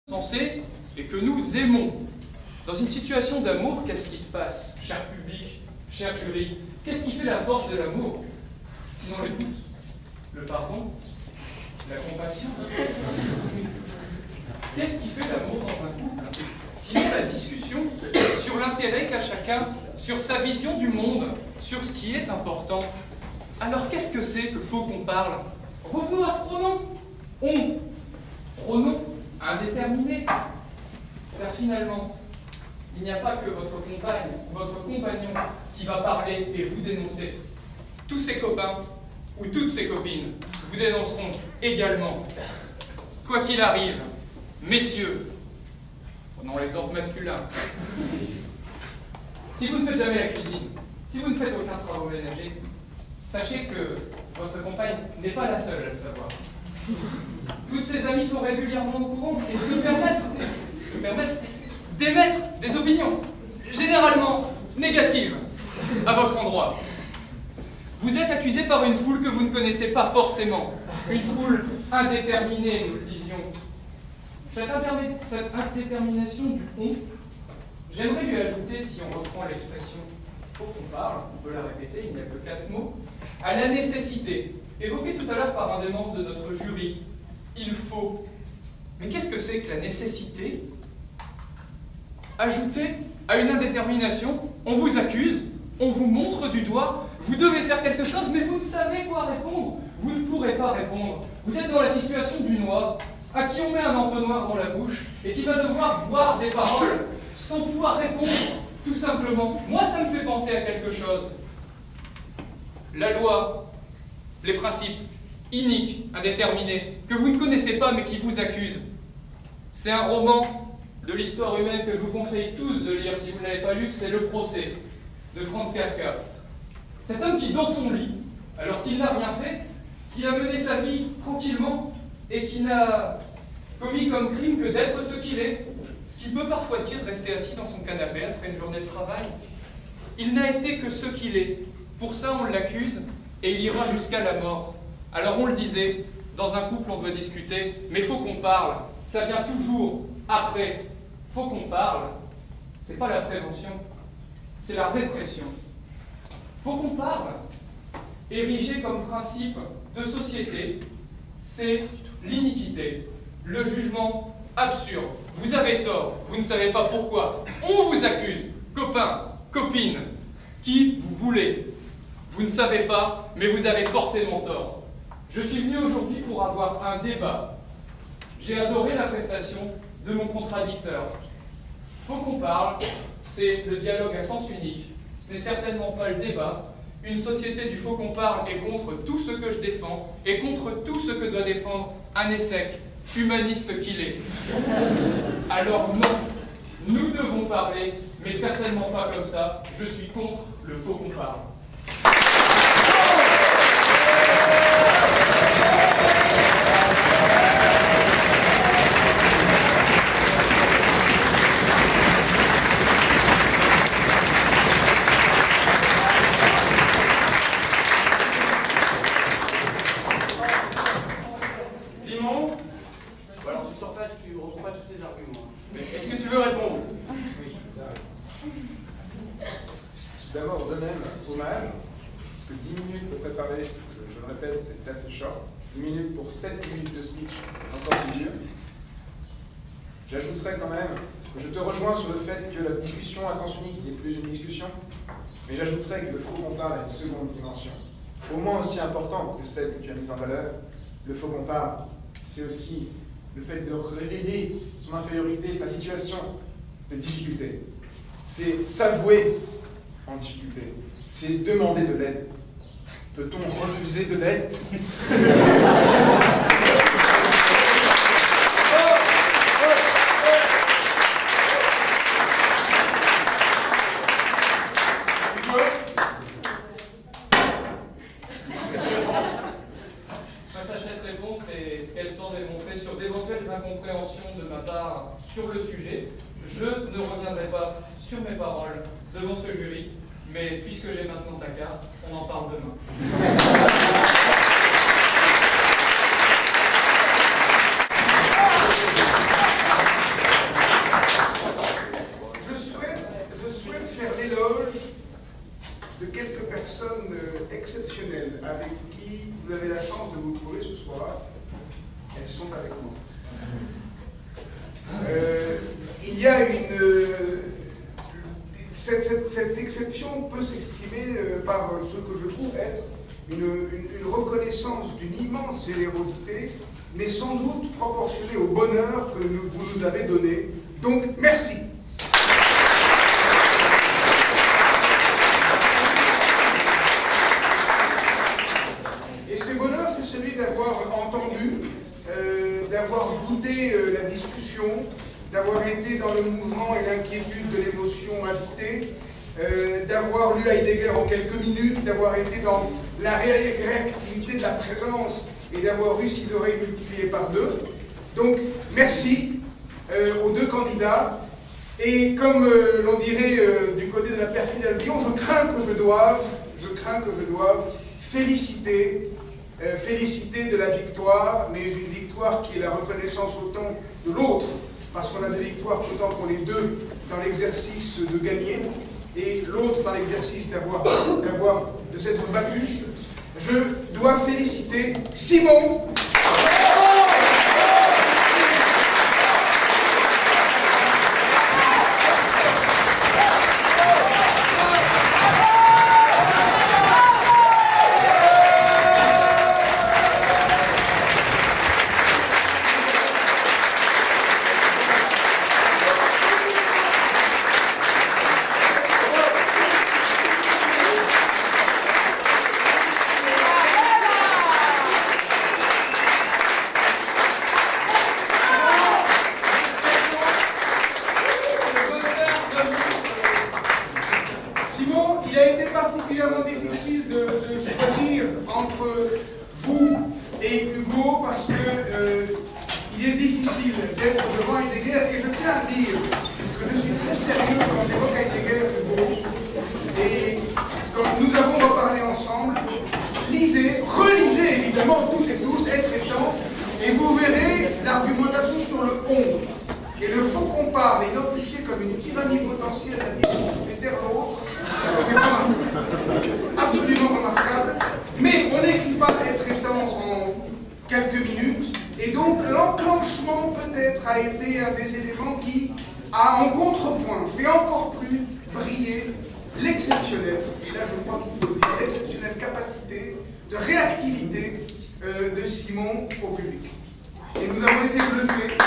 sensé et que nous aimons. Dans une situation d'amour, qu'est-ce qui se passe, cher public, cher jury? Qu'est-ce qui fait la force de l'amour? Sinon l'écoute, le pardon, la compassion. Qu'est-ce qui fait l'amour dans un couple? Sinon la discussion sur l'intérêt qu'a chacun, sur sa vision du monde, sur ce qui est important. Alors qu'est-ce que c'est que faut qu'on parle? Revenons à ce pronom. On. Pronom indéterminé. Car finalement, il n'y a pas que votre compagne ou votre compagnon qui va parler et vous dénoncer. Tous ses copains ou toutes ses copines vous dénonceront également. Quoi qu'il arrive, messieurs, prenons l'exemple masculin, si vous ne faites jamais la cuisine, si vous ne faites aucun travail ménager, sachez que votre compagne n'est pas la seule à le savoir. Toutes ses amies sont régulièrement au courant et se permettent d'émettre des opinions, généralement négatives, à votre endroit. Vous êtes accusé par une foule que vous ne connaissez pas forcément, une foule indéterminée, nous le disions. Cette indétermination du « on », j'aimerais lui ajouter, si on reprend l'expression « faut qu'on parle », on peut la répéter, il n'y a que 4 mots, à la nécessité, évoquée tout à l'heure par un des membres de notre jury. Il faut. Mais qu'est-ce que c'est que la nécessité? Ajoutée à une indétermination, on vous accuse, on vous montre du doigt, vous devez faire quelque chose, mais vous ne savez quoi répondre. Vous ne pourrez pas répondre. Vous êtes dans la situation du noir, à qui on met un entonnoir dans la bouche, et qui va devoir boire des paroles, sans pouvoir répondre, tout simplement. Moi, ça me fait penser à quelque chose. La loi, les principes iniques, indéterminés, que vous ne connaissez pas mais qui vous accusent. C'est un roman de l'histoire humaine que je vous conseille tous de lire si vous ne l'avez pas lu, c'est Le Procès de Franz Kafka. Cet homme qui, dans son lit, alors qu'il n'a rien fait, qu'il a mené sa vie tranquillement et qui n'a commis comme crime que d'être ce qu'il est, ce qui peut parfois dire rester assis dans son canapé après une journée de travail. Il n'a été que ce qu'il est. Pour ça, on l'accuse et il ira jusqu'à la mort. Alors on le disait, dans un couple on doit discuter, mais faut qu'on parle. Ça vient toujours après. Faut qu'on parle. C'est pas la prévention, c'est la répression. Faut qu'on parle. Érigé comme principe de société, c'est l'iniquité, le jugement absurde. Vous avez tort, vous ne savez pas pourquoi. On vous accuse, copains, copines, qui vous voulez. Vous ne savez pas, mais vous avez forcément tort. Je suis venu aujourd'hui pour avoir un débat. J'ai adoré la prestation de mon contradicteur. Faut qu'on parle, c'est le dialogue à sens unique. Ce n'est certainement pas le débat. Une société du faut qu'on parle est contre tout ce que je défends et contre tout ce que doit défendre un ESSEC, humaniste qu'il est. Alors non, nous devons parler, mais certainement pas comme ça. Je suis contre le faut qu'on parle. Simon, alors tu sors pas, tu reprends pas tous ces arguments. Mais est-ce que tu veux répondre? Oui. D'abord, de même, hommage, parce que 10 minutes pour préparer, je le répète, c'est assez short. 10 minutes pour 7 minutes de speech, c'est encore mieux. J'ajouterais quand même que je te rejoins sur le fait que la discussion à sens unique n'est plus une discussion, mais j'ajouterais que le faut qu'on parle a une seconde dimension, au moins aussi importante que celle que tu as mise en valeur. Le faut qu'on parle, c'est aussi le fait de révéler son infériorité, sa situation de difficulté. C'est s'avouer en difficulté, c'est demander de l'aide. Peut-on refuser de l'aide? Face à cette réponse et ce qu'elle tend à démontrer sur d'éventuelles incompréhensions de ma part sur le sujet, je ne reviendrai pas sur mes paroles devant ce jury, mais puisque j'ai maintenant ta carte, on en parle demain. y a cette exception peut s'exprimer par ce que je trouve être une reconnaissance d'une immense générosité, mais sans doute proportionnée au bonheur que vous nous avez donné. Donc, merci. Et ce bonheur, c'est celui d'avoir entendu, d'avoir goûté la discussion, d'avoir été dans le mouvement et l'inquiétude de l'émotion agitée, d'avoir lu Heidegger en quelques minutes, d'avoir été dans la réactivité de la présence et d'avoir eu 6 oreilles multipliées par 2. Donc, merci aux 2 candidats. Et comme l'on dirait du côté de la perfide Albion, je crains que je doive féliciter de la victoire, mais une victoire qui est la reconnaissance autant de l'autre, parce qu'on a des victoires autant pour les 2 dans l'exercice de gagner, et l'autre dans l'exercice de s'être battu. Je dois féliciter Simon. Particulièrement difficile de choisir entre vous et Hugo parce que il est difficile d'être devant Heidegger, et je tiens à dire que je suis très sérieux quand j'évoque Heidegger, Hugo, et quand nous avons reparlé ensemble, lisez, relisez évidemment toutes et tous, être étant, et vous verrez l'argumentation sur le on. Et le faux qu'on parle, identifié comme une tyrannie potentielle à dire qui fait taire l'autre, c'est remarquable, absolument remarquable. Mais on n'écrit pas être étant en quelques minutes, et donc l'enclenchement peut-être a été un des éléments qui a en contrepoint fait encore plus briller l'exceptionnelle, et là je crois qu'il faut le dire, l'exceptionnelle capacité de réactivité de Simon au public. Et nous avons été bluffés.